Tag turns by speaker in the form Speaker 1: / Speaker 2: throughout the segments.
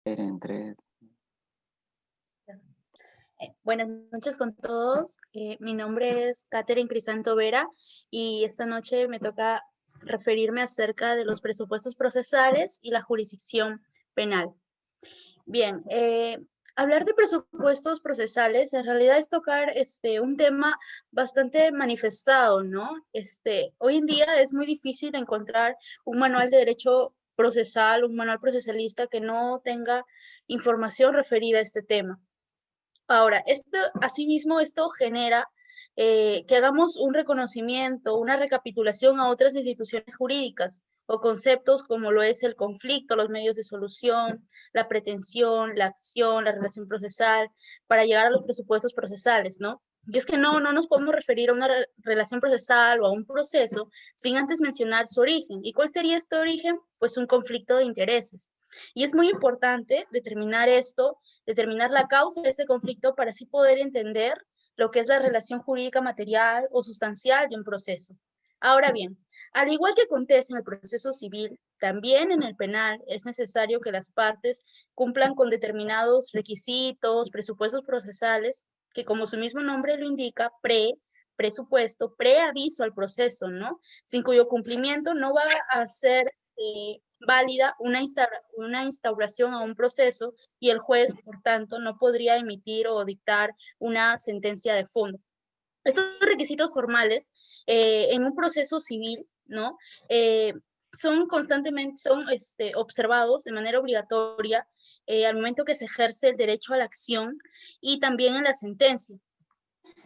Speaker 1: En tres.
Speaker 2: Buenas noches con todos. Mi nombre es Katherine Crisanto Vera y esta noche me toca referirme acerca de los presupuestos procesales y la jurisdicción penal. Bien, hablar de presupuestos procesales en realidad es tocar un tema bastante manifestado, ¿no? Hoy en día es muy difícil encontrar un manual de derecho procesal, un manual procesalista que no tenga información referida a este tema. Ahora, asimismo, esto genera que hagamos un reconocimiento, una recapitulación a otras instituciones jurídicas o conceptos como lo es el conflicto, los medios de solución, la pretensión, la acción, la relación procesal, para llegar a los presupuestos procesales, ¿no? Y es que no nos podemos referir a una relación procesal o a un proceso sin antes mencionar su origen. ¿Y cuál sería este origen? Pues un conflicto de intereses. Y es muy importante determinar esto, determinar la causa de ese conflicto para así poder entender lo que es la relación jurídica material o sustancial de un proceso. Ahora bien, al igual que acontece en el proceso civil, también en el penal es necesario que las partes cumplan con determinados requisitos, presupuestos procesales, que como su mismo nombre lo indica, presupuesto, preaviso al proceso, ¿no? Sin cuyo cumplimiento no va a ser válida una instauración a un proceso y el juez, por tanto, no podría emitir o dictar una sentencia de fondo. Estos requisitos formales en un proceso civil, ¿no? Son constantemente, observados de manera obligatoria al momento que se ejerce el derecho a la acción y también en la sentencia.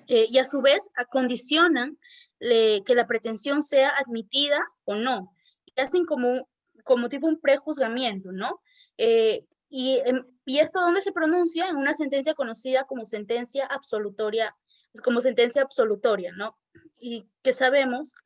Speaker 2: Y a su vez acondicionan que la pretensión sea admitida o no. Y hacen como tipo un prejuzgamiento, ¿no? Y esto donde se pronuncia en una sentencia conocida como sentencia absolutoria, ¿no? Y que sabemos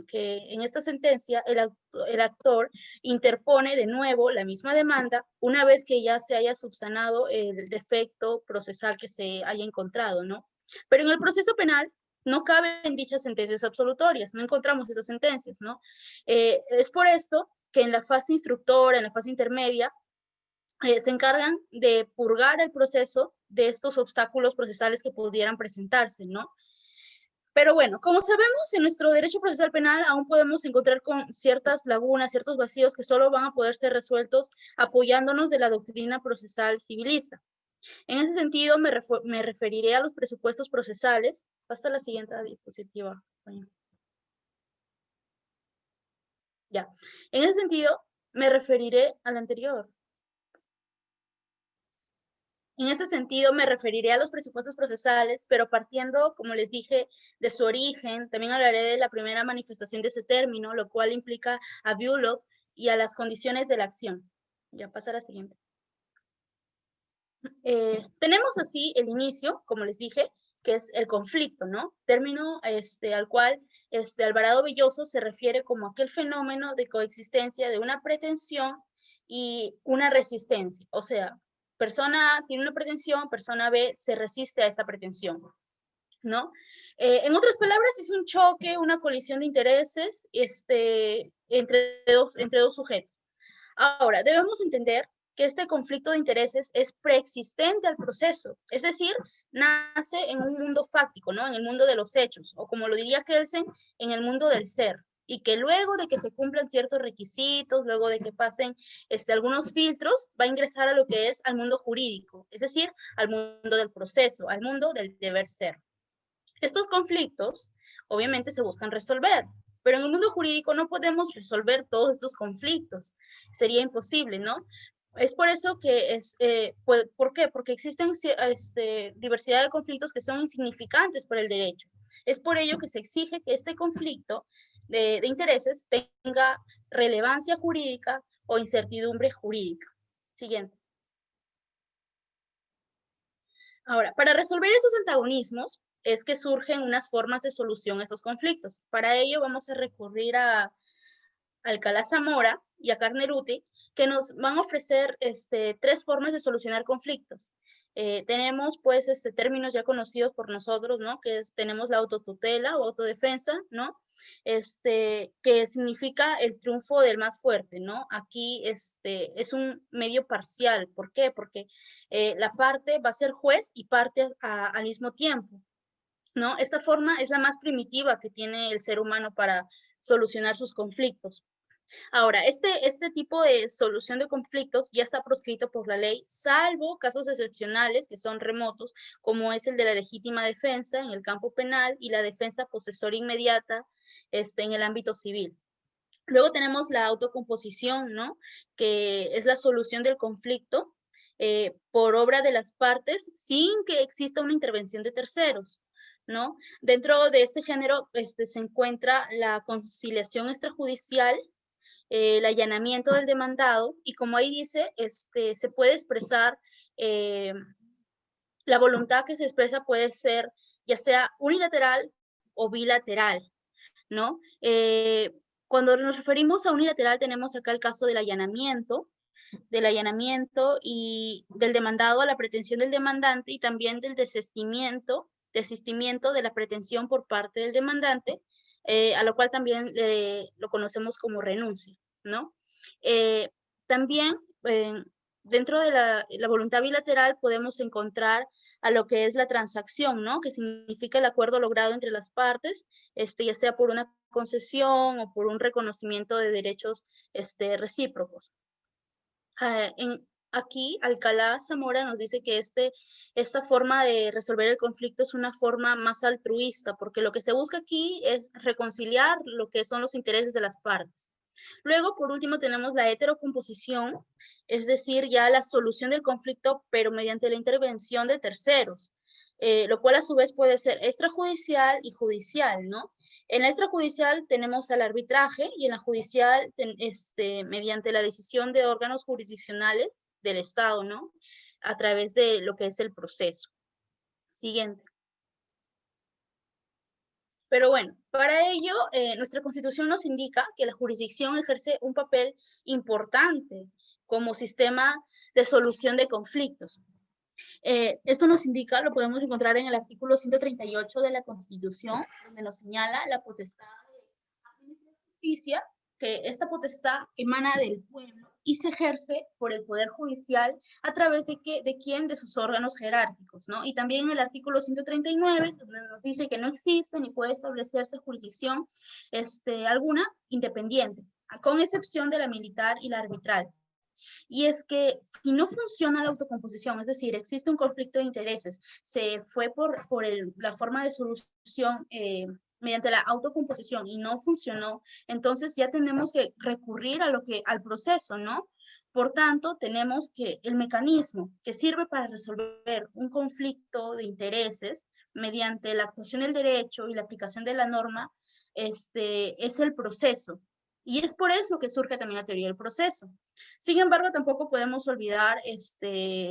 Speaker 2: que en esta sentencia el actor interpone de nuevo la misma demanda una vez que ya se haya subsanado el defecto procesal que se haya encontrado, ¿no? Pero en el proceso penal no caben dichas sentencias absolutorias, no encontramos esas sentencias, ¿no? Es por esto que en la fase instructora, en la fase intermedia, se encargan de purgar el proceso de estos obstáculos procesales que pudieran presentarse, ¿no? Pero bueno, como sabemos, en nuestro derecho procesal penal aún podemos encontrar con ciertas lagunas, ciertos vacíos que solo van a poder ser resueltos apoyándonos de la doctrina procesal civilista. En ese sentido, me referiré a los presupuestos procesales. Pasa a la siguiente diapositiva. Ya. En ese sentido, me referiré al anterior. En ese sentido, me referiré a los presupuestos procesales, pero partiendo, como les dije, de su origen, también hablaré de la primera manifestación de ese término, lo cual implica a Bülow y a las condiciones de la acción. Ya pasa a la siguiente. Tenemos así el inicio, como les dije, que es el conflicto, ¿no? Término al cual Alvarado Belloso se refiere como aquel fenómeno de coexistencia de una pretensión y una resistencia. O sea, persona A tiene una pretensión, persona B se resiste a esta pretensión, ¿no? En otras palabras, es un choque, una colisión de intereses entre dos sujetos. Ahora, debemos entender que este conflicto de intereses es preexistente al proceso, es decir, nace en un mundo fáctico, ¿no? En el mundo de los hechos, o como lo diría Kelsen, en el mundo del ser, y que luego de que se cumplan ciertos requisitos, luego de que pasen algunos filtros, va a ingresar a lo que es al mundo jurídico, es decir, al mundo del proceso, al mundo del deber ser. Estos conflictos, obviamente, se buscan resolver, pero en el mundo jurídico no podemos resolver todos estos conflictos. Sería imposible, ¿no? Es por eso que ¿por qué? Porque existen diversidad de conflictos que son insignificantes para el derecho. Es por ello que se exige que este conflicto de intereses tenga relevancia jurídica o incertidumbre jurídica. Siguiente. Ahora, para resolver esos antagonismos es que surgen unas formas de solución a esos conflictos. Para ello vamos a recurrir a Alcalá Zamora y a Carneruti, que nos van a ofrecer tres formas de solucionar conflictos. Tenemos pues términos ya conocidos por nosotros, ¿no? Tenemos la autotutela o autodefensa, ¿no? Que significa el triunfo del más fuerte, ¿no? Aquí es un medio parcial. ¿Por qué? Porque la parte va a ser juez y parte al mismo tiempo, ¿no? Esta forma es la más primitiva que tiene el ser humano para solucionar sus conflictos. Ahora, este tipo de solución de conflictos ya está proscrito por la ley, salvo casos excepcionales que son remotos, como es el de la legítima defensa en el campo penal y la defensa posesora inmediata en el ámbito civil. Luego tenemos la autocomposición, ¿no? Que es la solución del conflicto por obra de las partes sin que exista una intervención de terceros, ¿no? Dentro de este género se encuentra la conciliación extrajudicial, el allanamiento del demandado, y como ahí dice, se puede expresar, la voluntad que se expresa puede ser ya sea unilateral o bilateral, ¿no? Cuando nos referimos a unilateral tenemos acá el caso del allanamiento y del demandado a la pretensión del demandante, y también del desistimiento de la pretensión por parte del demandante, a lo cual también lo conocemos como renuncia, ¿no? También dentro de la voluntad bilateral podemos encontrar a lo que es la transacción, ¿no? Que significa el acuerdo logrado entre las partes, ya sea por una concesión o por un reconocimiento de derechos recíprocos. Aquí Alcalá Zamora nos dice que esta forma de resolver el conflicto es una forma más altruista, porque lo que se busca aquí es reconciliar lo que son los intereses de las partes. Luego, por último, tenemos la heterocomposición, es decir, ya la solución del conflicto, pero mediante la intervención de terceros, lo cual a su vez puede ser extrajudicial y judicial, ¿no? En la extrajudicial tenemos al arbitraje y en la judicial mediante la decisión de órganos jurisdiccionales del Estado, ¿no? A través de lo que es el proceso. Siguiente. Pero bueno, para ello, nuestra Constitución nos indica que la jurisdicción ejerce un papel importante como sistema de solución de conflictos. Esto nos indica, lo podemos encontrar en el artículo 138 de la Constitución, donde nos señala la potestad de justicia, que esta potestad emana del pueblo y se ejerce por el Poder Judicial a través de quién, de sus órganos jerárquicos, ¿no? Y también en el artículo 139, donde nos dice que no existe ni puede establecerse jurisdicción alguna independiente, con excepción de la militar y la arbitral. Y es que si no funciona la autocomposición, es decir, existe un conflicto de intereses, se fue por la forma de solución mediante la autocomposición y no funcionó, entonces ya tenemos que recurrir al proceso, ¿no? Por tanto, tenemos que el mecanismo que sirve para resolver un conflicto de intereses mediante la actuación del derecho y la aplicación de la norma, es el proceso. Y es por eso que surge también la teoría del proceso. Sin embargo, tampoco podemos olvidar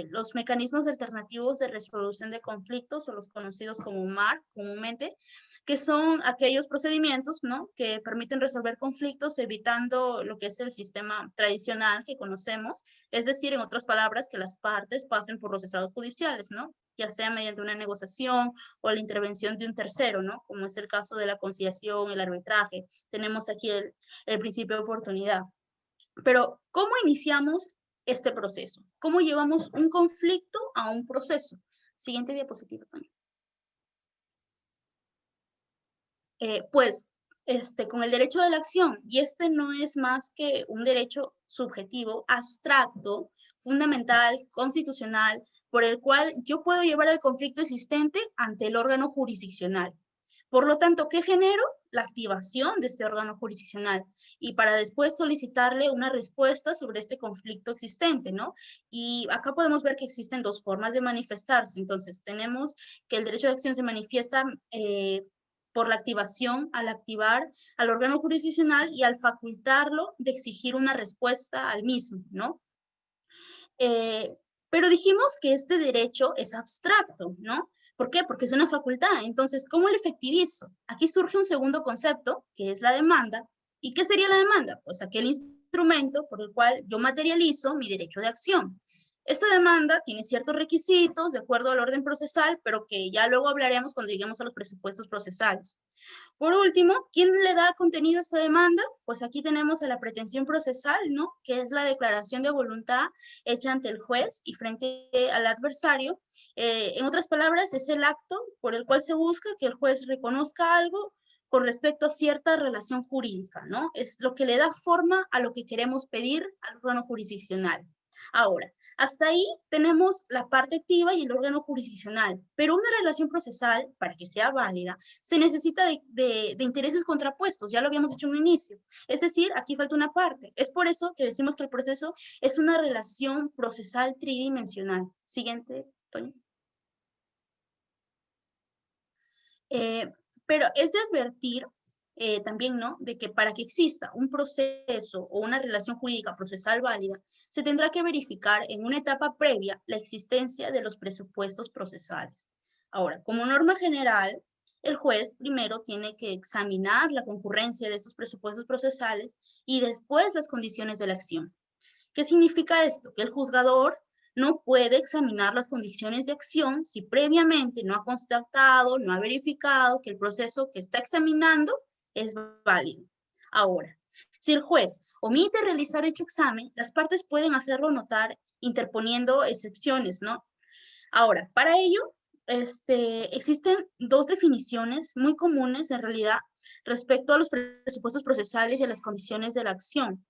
Speaker 2: los mecanismos alternativos de resolución de conflictos, o los conocidos como MAR comúnmente, que son aquellos procedimientos, ¿no?, que permiten resolver conflictos evitando lo que es el sistema tradicional que conocemos, es decir, en otras palabras, que las partes pasen por los estados judiciales, ¿no?, ya sea mediante una negociación o la intervención de un tercero, ¿no?, como es el caso de la conciliación, el arbitraje. Tenemos aquí el principio de oportunidad. Pero, ¿cómo iniciamos este proceso? ¿Cómo llevamos un conflicto a un proceso? Siguiente diapositiva también. Pues, con el derecho de la acción, y este no es más que un derecho subjetivo, abstracto, fundamental, constitucional, por el cual yo puedo llevar el conflicto existente ante el órgano jurisdiccional. Por lo tanto, ¿qué genero? La activación de este órgano jurisdiccional y para después solicitarle una respuesta sobre este conflicto existente, ¿no? Y acá podemos ver que existen dos formas de manifestarse. Entonces, tenemos que el derecho de acción se manifiesta por la activación, al activar al órgano jurisdiccional y al facultarlo de exigir una respuesta al mismo, ¿no? Pero dijimos que este derecho es abstracto, ¿no? ¿Por qué? Porque es una facultad. Entonces, ¿cómo lo efectivizo? Aquí surge un segundo concepto, que es la demanda. ¿Y qué sería la demanda? Pues aquel instrumento por el cual yo materializo mi derecho de acción. Esta demanda tiene ciertos requisitos de acuerdo al orden procesal, pero que ya luego hablaremos cuando lleguemos a los presupuestos procesales. Por último, ¿quién le da contenido a esta demanda? Pues aquí tenemos a la pretensión procesal, ¿no? Que es la declaración de voluntad hecha ante el juez y frente al adversario. En otras palabras, es el acto por el cual se busca que el juez reconozca algo con respecto a cierta relación jurídica, ¿no? Es lo que le da forma a lo que queremos pedir al órgano jurisdiccional. Ahora, hasta ahí tenemos la parte activa y el órgano jurisdiccional, pero una relación procesal, para que sea válida, se necesita de intereses contrapuestos, ya lo habíamos dicho en un inicio. Es decir, aquí falta una parte. Es por eso que decimos que el proceso es una relación procesal tridimensional. Siguiente, Toño. Pero es de advertir también, ¿no? De que para que exista un proceso o una relación jurídica procesal válida, se tendrá que verificar en una etapa previa la existencia de los presupuestos procesales. Ahora, como norma general, el juez primero tiene que examinar la concurrencia de estos presupuestos procesales y después las condiciones de la acción. ¿Qué significa esto? Que el juzgador no puede examinar las condiciones de acción si previamente no ha constatado, no ha verificado que el proceso que está examinando es válido. Ahora, si el juez omite realizar dicho examen, las partes pueden hacerlo notar interponiendo excepciones, ¿no? Ahora, para ello, existen dos definiciones muy comunes en realidad respecto a los presupuestos procesales y a las condiciones de la acción.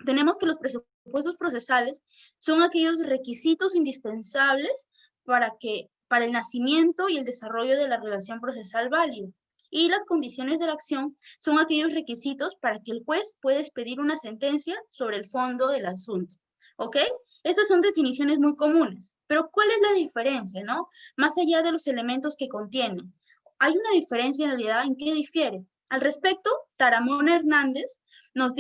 Speaker 2: Tenemos que los presupuestos procesales son aquellos requisitos indispensables para el nacimiento y el desarrollo de la relación procesal válida. Y las condiciones de la acción son aquellos requisitos para que el juez pueda expedir una sentencia sobre el fondo del asunto. ¿Ok? Estas son definiciones muy comunes, pero ¿cuál es la diferencia, no? Más allá de los elementos que contienen. Hay una diferencia en realidad en qué difiere. Al respecto, Taramón Hernández nos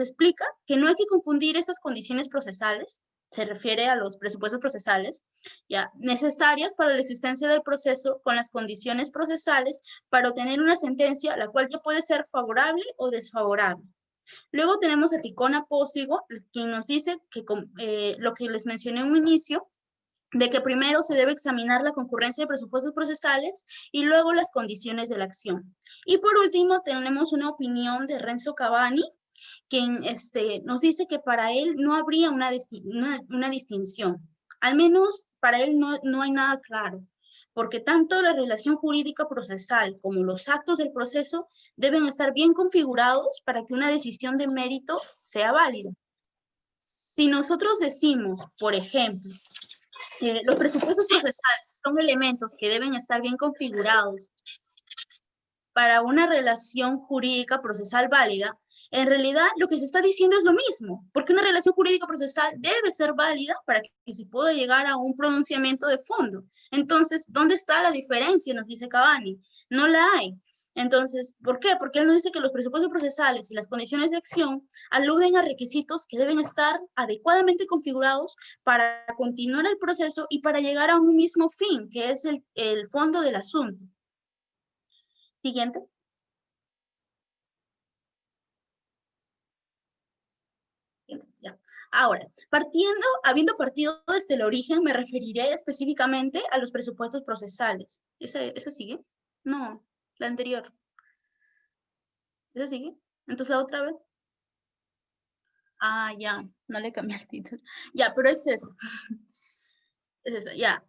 Speaker 2: explica que no hay que confundir estas condiciones procesales, se refiere a los presupuestos procesales, ya, necesarias para la existencia del proceso con las condiciones procesales para obtener una sentencia, la cual ya puede ser favorable o desfavorable. Luego tenemos a Ticón Apósigo, quien nos dice que lo que les mencioné en un inicio, de que primero se debe examinar la concurrencia de presupuestos procesales y luego las condiciones de la acción. Y por último, tenemos una opinión de Renzo Cavani, quien nos dice que para él no habría una distinción. Al menos para él no hay nada claro, porque tanto la relación jurídica procesal como los actos del proceso deben estar bien configurados para que una decisión de mérito sea válida. Si nosotros decimos, por ejemplo, los presupuestos procesales son elementos que deben estar bien configurados para una relación jurídica procesal válida, en realidad lo que se está diciendo es lo mismo, porque una relación jurídica procesal debe ser válida para que se pueda llegar a un pronunciamiento de fondo. Entonces, ¿dónde está la diferencia? Nos dice Cavani. No la hay. Entonces, ¿por qué? Porque él nos dice que los presupuestos procesales y las condiciones de acción aluden a requisitos que deben estar adecuadamente configurados para continuar el proceso y para llegar a un mismo fin, que es el fondo del asunto. Siguiente. Ya. Ahora, habiendo partido desde el origen, me referiré específicamente a los presupuestos procesales. ¿Ese sigue? No, la anterior. ¿Ese sigue? Entonces la otra vez. Ah, ya, no le cambié el título. Ya, pero es eso. Es esa, ya.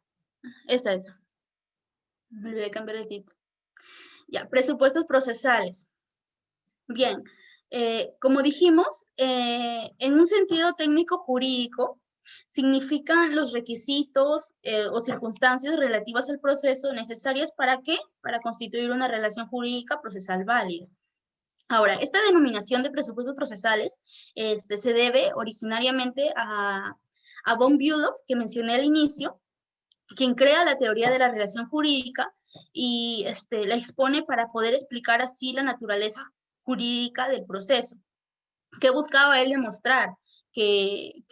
Speaker 2: Esa. Me olvidé cambiar el título. Ya, presupuestos procesales. Bien, como dijimos, en un sentido técnico jurídico, significan los requisitos o circunstancias relativas al proceso necesarias para ¿qué? Para constituir una relación jurídica procesal válida. Ahora, esta denominación de presupuestos procesales se debe originariamente a von Bülow, que mencioné al inicio, quien crea la teoría de la relación jurídica y la expone para poder explicar así la naturaleza jurídica del proceso. ¿Qué buscaba él demostrar? Que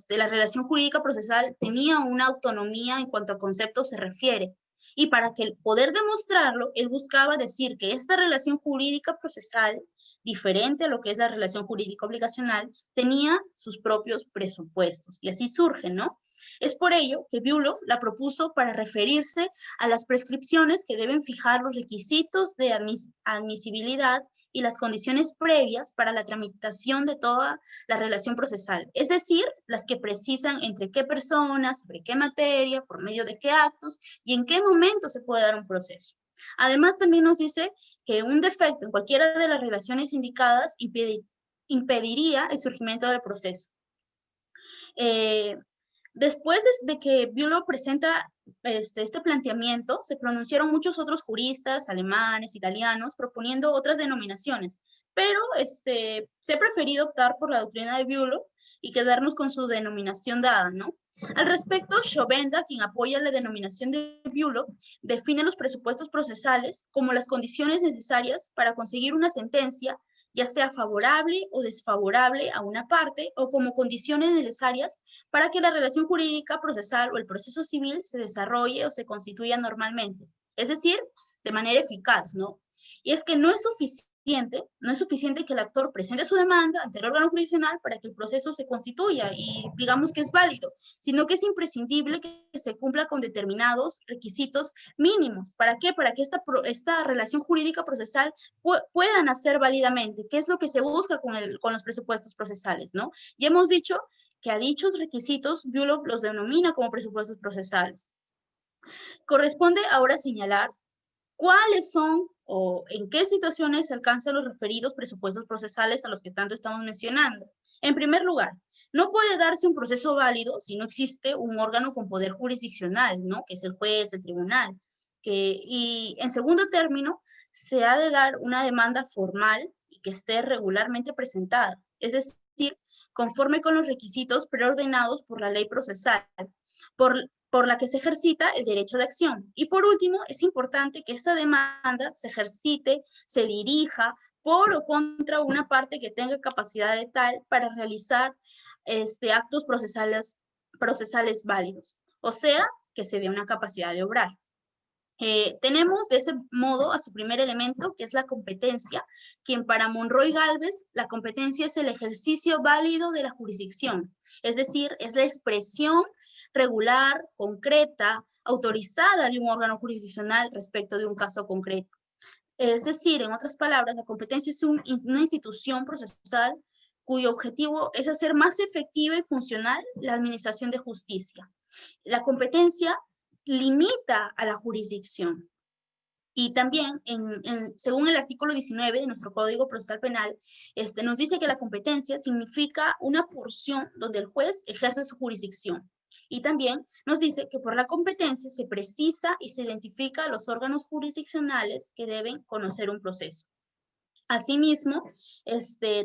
Speaker 2: la relación jurídica procesal tenía una autonomía en cuanto a conceptos se refiere. Y para que poder demostrarlo, él buscaba decir que esta relación jurídica procesal diferente a lo que es la relación jurídica obligacional, tenía sus propios presupuestos, y así surge, ¿no? Es por ello que Bülow la propuso para referirse a las prescripciones que deben fijar los requisitos de admisibilidad y las condiciones previas para la tramitación de toda la relación procesal, es decir, las que precisan entre qué personas, sobre qué materia, por medio de qué actos y en qué momento se puede dar un proceso. Además, también nos dice que un defecto en cualquiera de las relaciones indicadas impediría el surgimiento del proceso. Después de que Bülow presenta este planteamiento, se pronunciaron muchos otros juristas, alemanes, italianos, proponiendo otras denominaciones, pero se ha preferido optar por la doctrina de Bülow y quedarnos con su denominación dada, ¿no? Al respecto, Schovenda, quien apoya la denominación de Bülow, define los presupuestos procesales como las condiciones necesarias para conseguir una sentencia, ya sea favorable o desfavorable a una parte, o como condiciones necesarias para que la relación jurídica procesal o el proceso civil se desarrolle o se constituya normalmente, es decir, de manera eficaz, ¿no? Y es que no es suficiente que el actor presente su demanda ante el órgano jurisdiccional para que el proceso se constituya y digamos que es válido, sino que es imprescindible que se cumpla con determinados requisitos mínimos. ¿Para qué? Para que esta relación jurídica procesal pueda nacer válidamente. ¿Qué es lo que se busca con los presupuestos procesales, ¿no? Ya hemos dicho que a dichos requisitos Bülow los denomina como presupuestos procesales. Corresponde ahora señalar cuáles son o en qué situaciones se alcanzan los referidos presupuestos procesales a los que tanto estamos mencionando. En primer lugar, no puede darse un proceso válido si no existe un órgano con poder jurisdiccional, ¿no? Que es el juez, el tribunal. Y en segundo término, se ha de dar una demanda formal y que esté regularmente presentada, es decir, conforme con los requisitos preordenados por la ley procesal, por la que se ejercita el derecho de acción. Y por último, es importante que esa demanda se ejercite, se dirija por o contra una parte que tenga capacidad de tal para realizar actos procesales válidos, o sea, que se dé una capacidad de obrar. Tenemos de ese modo a su primer elemento, que es la competencia, quien para Monroy Gálvez, la competencia es el ejercicio válido de la jurisdicción, es decir, es la expresión regular, concreta, autorizada de un órgano jurisdiccional respecto de un caso concreto. Es decir, en otras palabras, la competencia es una institución procesal cuyo objetivo es hacer más efectiva y funcional la administración de justicia. La competencia limita a la jurisdicción. Y también, según el artículo 19 de nuestro Código Procesal Penal, nos dice que la competencia significa una porción donde el juez ejerce su jurisdicción. Y también nos dice que por la competencia se precisa y se identifica a los órganos jurisdiccionales que deben conocer un proceso. Asimismo,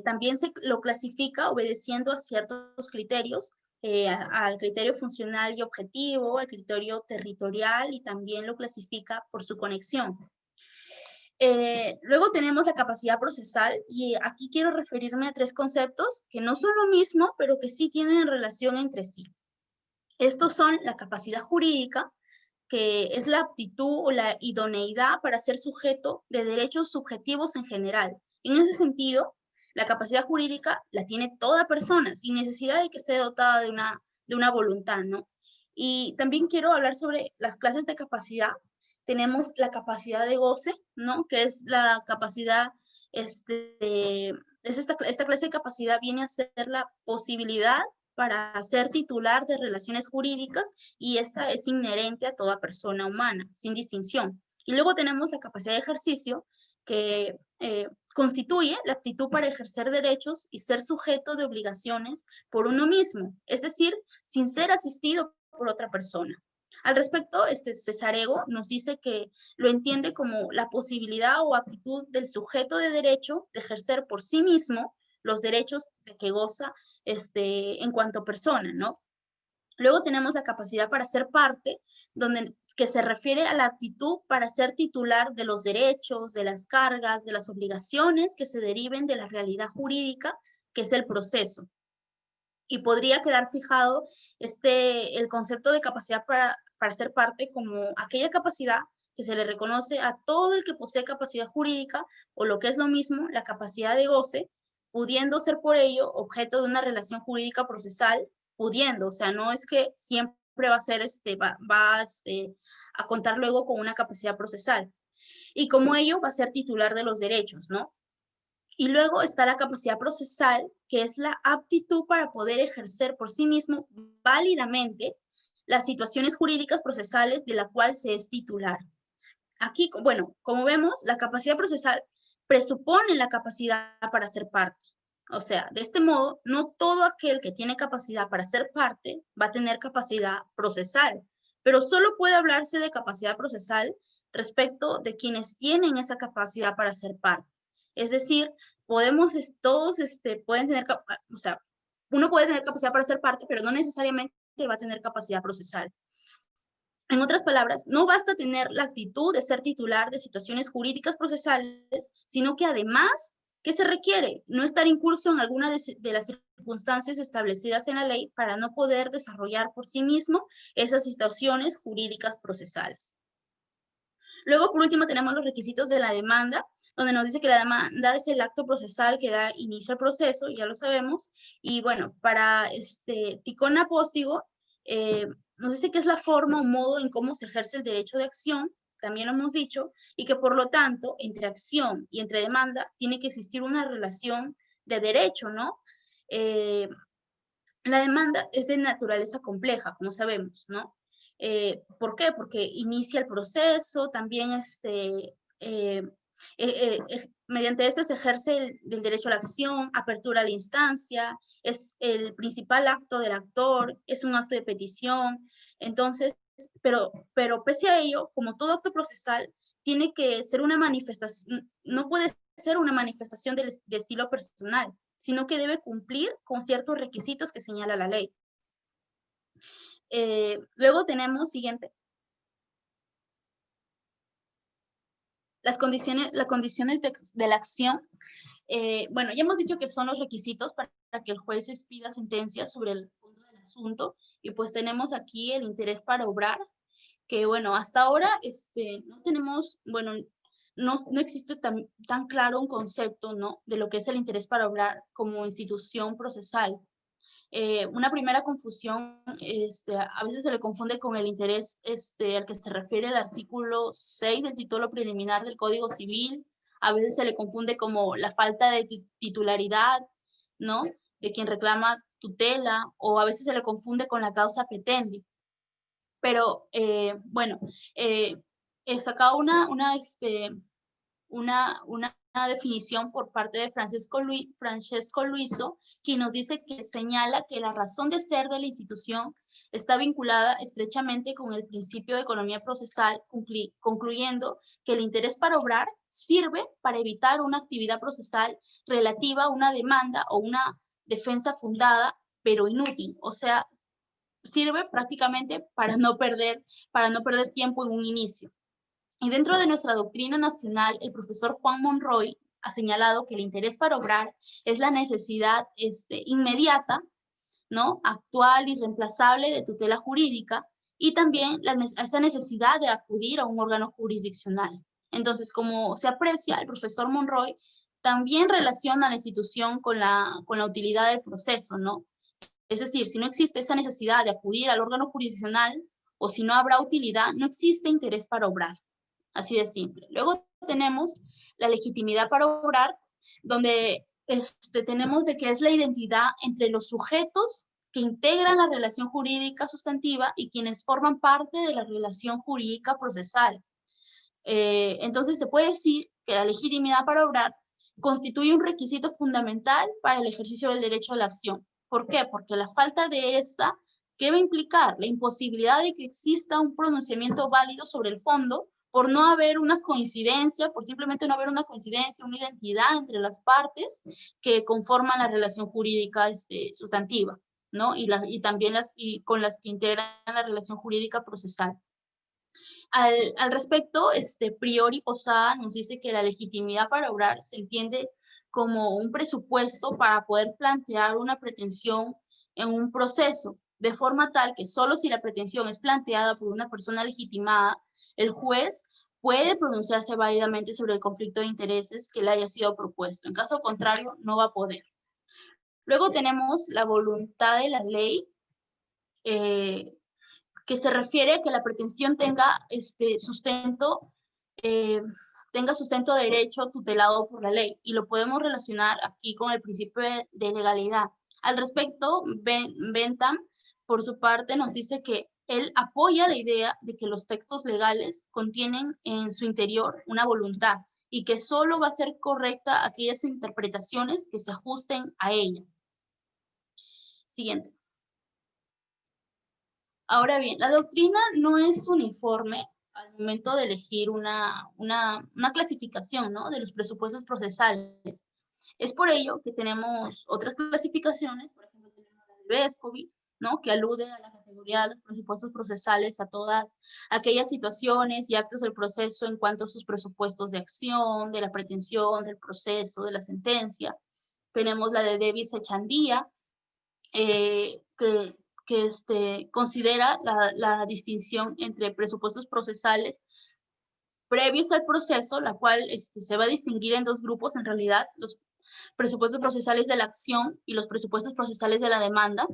Speaker 2: también se lo clasifica obedeciendo a ciertos criterios, al criterio funcional y objetivo, al criterio territorial, y también lo clasifica por su conexión. Luego tenemos la capacidad procesal, y aquí quiero referirme a tres conceptos que no son lo mismo, pero que sí tienen relación entre sí. Estos son la capacidad jurídica, que es la aptitud o la idoneidad para ser sujeto de derechos subjetivos en general. En ese sentido, la capacidad jurídica la tiene toda persona, sin necesidad de que esté dotada de una voluntad, ¿no? Y también quiero hablar sobre las clases de capacidad. Tenemos la capacidad de goce, ¿no? Que es la capacidad, esta clase de capacidad viene a ser la posibilidad para ser titular de relaciones jurídicas, y esta es inherente a toda persona humana, sin distinción. Y luego tenemos la capacidad de ejercicio, que constituye la aptitud para ejercer derechos y ser sujeto de obligaciones por uno mismo, es decir, sin ser asistido por otra persona. Al respecto, Cesarego nos dice que lo entiende como la posibilidad o aptitud del sujeto de derecho de ejercer por sí mismo los derechos de que goza en cuanto persona, ¿no? Luego tenemos la capacidad para ser parte, que se refiere a la aptitud para ser titular de los derechos, de las cargas, de las obligaciones que se deriven de la realidad jurídica, que es el proceso. Y podría quedar fijado el concepto de capacidad para ser parte como aquella capacidad que se le reconoce a todo el que posee capacidad jurídica, o lo que es lo mismo, la capacidad de goce, pudiendo ser por ello objeto de una relación jurídica procesal, pudiendo, o sea, no es que siempre va a ser, a contar luego con una capacidad procesal. Y como ello va a ser titular de los derechos, ¿no? Y luego está la capacidad procesal, que es la aptitud para poder ejercer por sí mismo válidamente las situaciones jurídicas procesales de la cual se es titular. Aquí, bueno, como vemos, la capacidad procesal presupone la capacidad para ser parte. O sea, de este modo, no todo aquel que tiene capacidad para ser parte va a tener capacidad procesal, pero solo puede hablarse de capacidad procesal respecto de quienes tienen esa capacidad para ser parte. Es decir, podemos, todos pueden tener, o sea, uno puede tener capacidad para ser parte, pero no necesariamente va a tener capacidad procesal. En otras palabras, no basta tener la actitud de ser titular de situaciones jurídicas procesales, sino que además, ¿qué se requiere? No estar incurso en alguna de las circunstancias establecidas en la ley para no poder desarrollar por sí mismo esas situaciones jurídicas procesales. Luego, por último, tenemos los requisitos de la demanda, donde nos dice que la demanda es el acto procesal que da inicio al proceso, ya lo sabemos. Y bueno, para Ticón Apóstigo, nos dice que es la forma o modo en cómo se ejerce el derecho de acción, también lo hemos dicho, y que por lo tanto, entre acción y entre demanda, tiene que existir una relación de derecho, ¿no? La demanda es de naturaleza compleja, como sabemos, ¿no? ¿Por qué? Porque inicia el proceso, también mediante este se ejerce el derecho a la acción, apertura a la instancia, es el principal acto del actor, es un acto de petición. Entonces, pero pese a ello, como todo acto procesal, tiene que ser una manifestación, no puede ser una manifestación de estilo personal, sino que debe cumplir con ciertos requisitos que señala la ley. Luego tenemos siguiente. Las condiciones de la acción. Bueno, ya hemos dicho que son los requisitos para que el juez expida sentencia sobre el fondo del asunto, y pues tenemos aquí el interés para obrar, que bueno, hasta ahora no tenemos, bueno, no existe tan claro un concepto, ¿no?, de lo que es el interés para obrar como institución procesal. Una primera confusión, a veces se le confunde con el interés al que se refiere el artículo 6 del título preliminar del Código Civil. A veces se le confunde como la falta de titularidad, ¿no?, de quien reclama tutela, o a veces se le confunde con la causa petendi. Pero, bueno, he sacado una definición por parte de Francesco Luiso, quien nos dice que señala que la razón de ser de la institución está vinculada estrechamente con el principio de economía procesal, concluyendo que el interés para obrar sirve para evitar una actividad procesal relativa a una demanda o una defensa fundada, pero inútil. O sea, sirve prácticamente para no perder tiempo en un inicio. Y dentro de nuestra doctrina nacional, el profesor Juan Monroy ha señalado que el interés para obrar es la necesidad inmediata, ¿no?, actual y reemplazable de tutela jurídica, y también esa necesidad de acudir a un órgano jurisdiccional. Entonces, como se aprecia, el profesor Monroy también relaciona la institución con la utilidad del proceso, ¿no? Es decir, si no existe esa necesidad de acudir al órgano jurisdiccional, o si no habrá utilidad, no existe interés para obrar. Así de simple. Luego tenemos la legitimidad para obrar, donde tenemos de que es la identidad entre los sujetos que integran la relación jurídica sustantiva y quienes forman parte de la relación jurídica procesal. Entonces se puede decir que la legitimidad para obrar constituye un requisito fundamental para el ejercicio del derecho a la acción. ¿Por qué? Porque la falta de esta, ¿qué va a implicar? La imposibilidad de que exista un pronunciamiento válido sobre el fondo, por no haber una coincidencia, por simplemente no haber una coincidencia, una identidad entre las partes que conforman la relación jurídica sustantiva, ¿no? Y también con las que integran la relación jurídica procesal. Al respecto, Priori Posada nos dice que la legitimidad para obrar se entiende como un presupuesto para poder plantear una pretensión en un proceso, de forma tal que solo si la pretensión es planteada por una persona legitimada, el juez puede pronunciarse válidamente sobre el conflicto de intereses que le haya sido propuesto. En caso contrario, no va a poder. Luego tenemos la voluntad de la ley, que se refiere a que la pretensión tenga sustento de derecho tutelado por la ley, y lo podemos relacionar aquí con el principio de legalidad. Al respecto, Bentham, por su parte, nos dice que él apoya la idea de que los textos legales contienen en su interior una voluntad y que solo va a ser correcta aquellas interpretaciones que se ajusten a ella. Siguiente. Ahora bien, la doctrina no es uniforme al momento de elegir una clasificación, ¿no?, de los presupuestos procesales. Es por ello que tenemos otras clasificaciones, por ejemplo, tenemos la de Vescovi, ¿no?, que alude a la categoría de los presupuestos procesales a todas aquellas situaciones y actos del proceso en cuanto a sus presupuestos de acción, de la pretensión, del proceso, de la sentencia. Tenemos la de Davis Echandía, que considera la distinción entre presupuestos procesales previos al proceso, la cual se va a distinguir en dos grupos, en realidad, los presupuestos procesales de la acción y los presupuestos procesales de la demanda.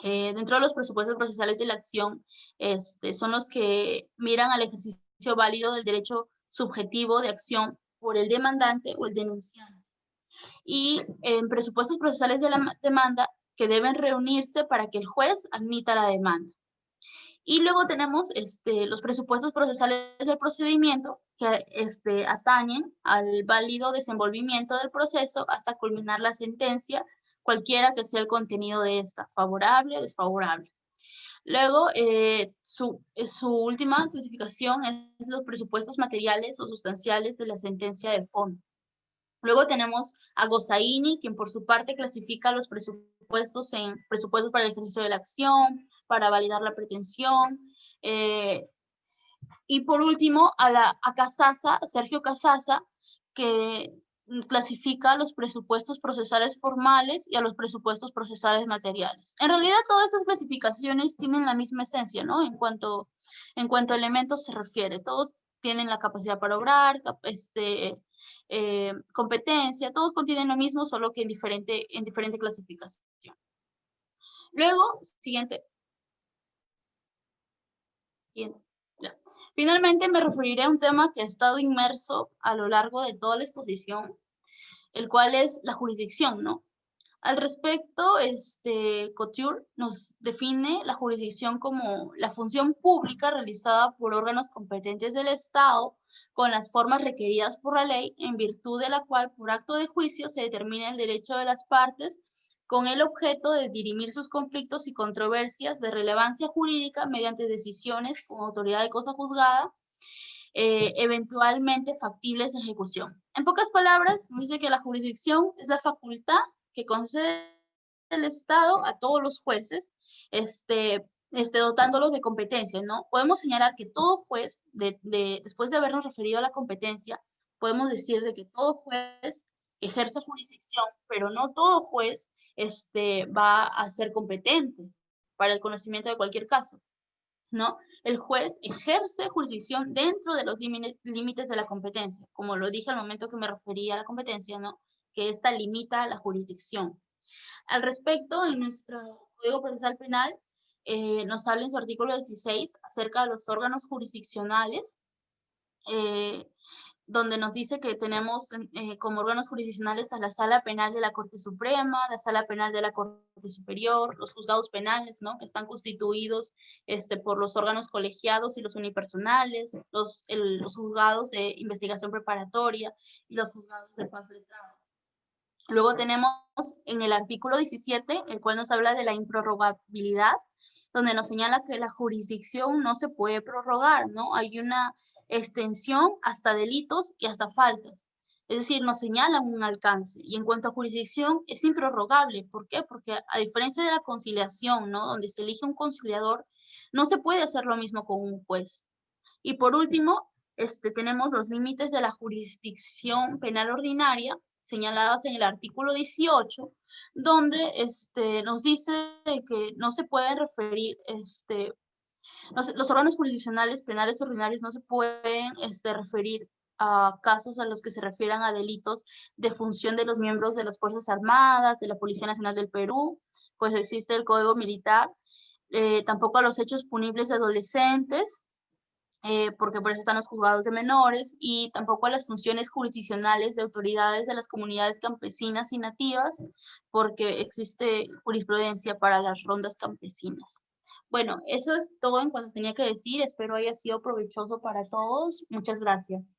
Speaker 2: Dentro de los presupuestos procesales de la acción, son los que miran al ejercicio válido del derecho subjetivo de acción por el demandante o el denunciante. Y en presupuestos procesales de la demanda, que deben reunirse para que el juez admita la demanda. Y luego tenemos los presupuestos procesales del procedimiento, que atañen al válido desenvolvimiento del proceso hasta culminar la sentencia, cualquiera que sea el contenido de esta, favorable o desfavorable. Luego, su última clasificación es los presupuestos materiales o sustanciales de la sentencia de fondo. Luego tenemos a Gossaini, quien por su parte clasifica los presupuestos en presupuestos para el ejercicio de la acción, para validar la pretensión. Y por último, a Casasa, Sergio Casasa, que clasifica los presupuestos procesales formales y a los presupuestos procesales materiales. En realidad, todas estas clasificaciones tienen la misma esencia, ¿no? En cuanto a elementos se refiere. Todos tienen la capacidad para obrar, competencia, todos contienen lo mismo, solo que en diferente clasificación. Luego, siguiente. Bien. Ya. Finalmente me referiré a un tema que ha estado inmerso a lo largo de toda la exposición, el cual es la jurisdicción, ¿no? Al respecto, Couture nos define la jurisdicción como la función pública realizada por órganos competentes del Estado con las formas requeridas por la ley, en virtud de la cual, por acto de juicio, se determina el derecho de las partes con el objeto de dirimir sus conflictos y controversias de relevancia jurídica mediante decisiones con autoridad de cosa juzgada, eventualmente factibles de ejecución. En pocas palabras, dice que la jurisdicción es la facultad que concede el Estado a todos los jueces, dotándolos de competencias, ¿no? Podemos señalar que todo juez, después de habernos referido a la competencia, podemos decir de que todo juez ejerce jurisdicción, pero no todo juez va a ser competente para el conocimiento de cualquier caso, ¿no? El juez ejerce jurisdicción dentro de los límites de la competencia, como lo dije al momento que me refería a la competencia, ¿no?, que esta limita la jurisdicción. Al respecto, en nuestro Código Procesal Penal nos habla en su artículo 16 acerca de los órganos jurisdiccionales, donde nos dice que tenemos como órganos jurisdiccionales a la Sala Penal de la Corte Suprema, la Sala Penal de la Corte Superior, los juzgados penales, ¿no?, que están constituidos por los órganos colegiados y los unipersonales, los juzgados de investigación preparatoria y los juzgados de paz letrada. Luego tenemos en el artículo 17, el cual nos habla de la improrrogabilidad, donde nos señala que la jurisdicción no se puede prorrogar, ¿no? Hay una extensión hasta delitos y hasta faltas. Es decir, nos señalan un alcance. Y en cuanto a jurisdicción, es improrrogable. ¿Por qué? Porque a diferencia de la conciliación, ¿no?, donde se elige un conciliador, no se puede hacer lo mismo con un juez. Y por último, tenemos los límites de la jurisdicción penal ordinaria, señaladas en el artículo 18, donde nos dice que no se puede referir Los órganos jurisdiccionales penales ordinarios no se pueden referir a casos a los que se refieran a delitos de función de los miembros de las Fuerzas Armadas, de la Policía Nacional del Perú, pues existe el Código Militar, tampoco a los hechos punibles de adolescentes, porque por eso están los juzgados de menores, y tampoco a las funciones jurisdiccionales de autoridades de las comunidades campesinas y nativas, porque existe jurisprudencia para las rondas campesinas. Bueno, eso es todo en cuanto tenía que decir. Espero haya sido provechoso para todos. Muchas gracias.